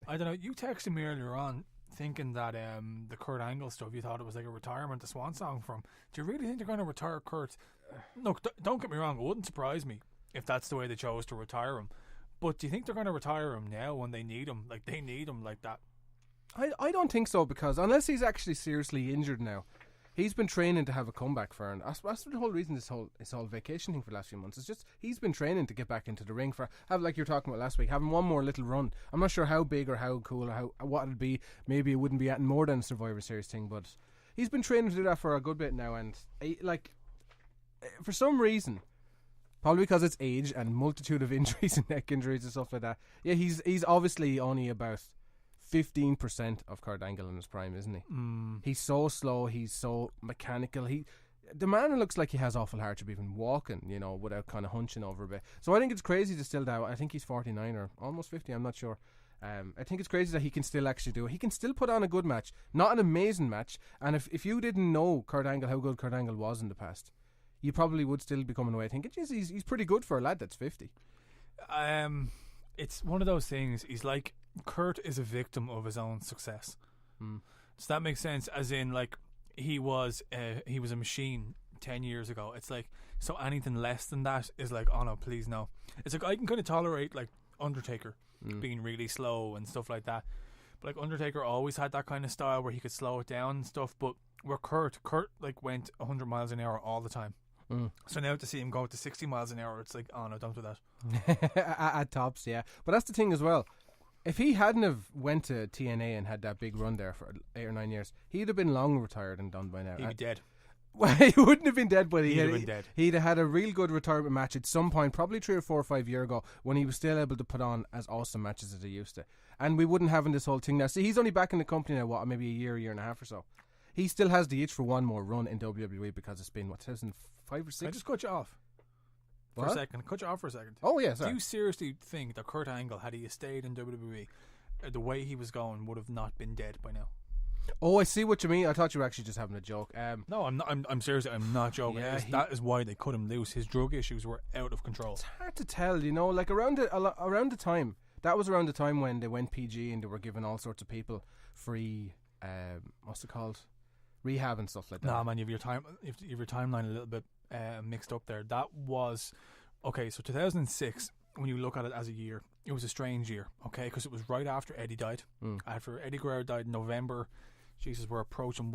I don't know. You texted me earlier on thinking that the Kurt Angle stuff, you thought it was like a retirement, the swan song from. Do you really think they're going to retire Kurt? Look, don't get me wrong. It wouldn't surprise me if that's the way they chose to retire him. But do you think they're going to retire him now when they need him? Like, they need him like that. I don't think so, because unless he's actually seriously injured now, he's been training to have a comeback for, and that's the whole reason this whole vacation thing for the last few months. It's just he's been training to get back into the ring for like you were talking about last week, having one more little run. I'm not sure how big or how cool or what it'd be. Maybe it wouldn't be at more than a Survivor Series thing, but he's been training to do that for a good bit now, and for some reason, probably because it's age and multitude of injuries and neck injuries and stuff like that. Yeah, he's obviously only about 15% of Kurt Angle in his prime, isn't he? He's so slow, he's so mechanical. The man looks like he has awful hardship even walking, without kind of hunching over a bit. So I think it's crazy to still doubt. I think he's 49 or almost 50, I'm not sure. I think it's crazy that he can still actually do it. He can still put on a good match, not an amazing match. And if you didn't know Kurt Angle, how good Kurt Angle was in the past, you probably would still be coming away thinking, geez, he's pretty good for a lad that's 50. It's one of those things. He's like, Kurt is a victim of his own success. Does that make sense? As in, like, he was a machine 10 years ago. It's like, so anything less than that is like, oh no, please no. It's like, I can kind of tolerate like Undertaker being really slow and stuff like that, but like Undertaker always had that kind of style where he could slow it down and stuff. But where Kurt like went 100 miles an hour all the time. So now to see him go to 60 miles an hour, it's like, oh no, don't do that. At tops, yeah. But that's the thing as well. If he hadn't have went to TNA and had that big run there for 8 or 9 years, he'd have been long retired and done by now. He'd be dead. Well, he wouldn't have been dead, but he'd have been dead. He'd have had a real good retirement match at some point, probably 3 or 4 or 5 years ago, when he was still able to put on as awesome matches as he used to. And we wouldn't have this whole thing now. See, he's only back in the company now, maybe a year and a half or so. He still has the itch for one more run in WWE because it's been, 2005 or 6? Can I just cut you off for a second? Cut you off for a second. Oh, yeah, sorry. Do you seriously think that Kurt Angle, had he stayed in WWE, the way he was going, would have not been dead by now? Oh, I see what you mean. I thought you were actually just having a joke. No, I'm not. I'm seriously. I'm not joking. Yeah, that is why they cut him loose. His drug issues were out of control. It's hard to tell, like around the time. That was around the time when they went PG and they were giving all sorts of people free, what's it called, rehab and stuff like that. Nah, man, you have your timeline a little bit mixed up there. That was okay. So 2006, when you look at it as a year, it was a strange year. Okay, because it was right after Eddie died. After Eddie Guerrero died in November. Jesus, we're approaching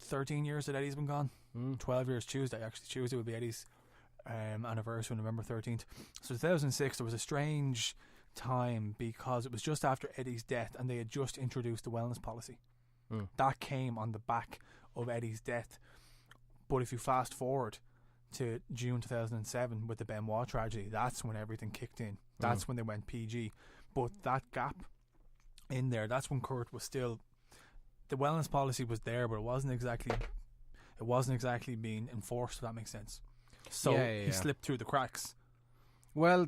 13 years that Eddie's been gone. 12 years Tuesday. Actually, Tuesday would be Eddie's anniversary, November 13th. So 2006, there was a strange time because it was just after Eddie's death, and they had just introduced the wellness policy. That came on the back of Eddie's death. But if you fast forward to June 2007 with the Benoit tragedy, that's when everything kicked in. That's when they went PG. But that gap in there, that's when Kurt was still, the wellness policy was there, but it wasn't exactly being enforced, if that makes sense. So he slipped through the cracks. Well,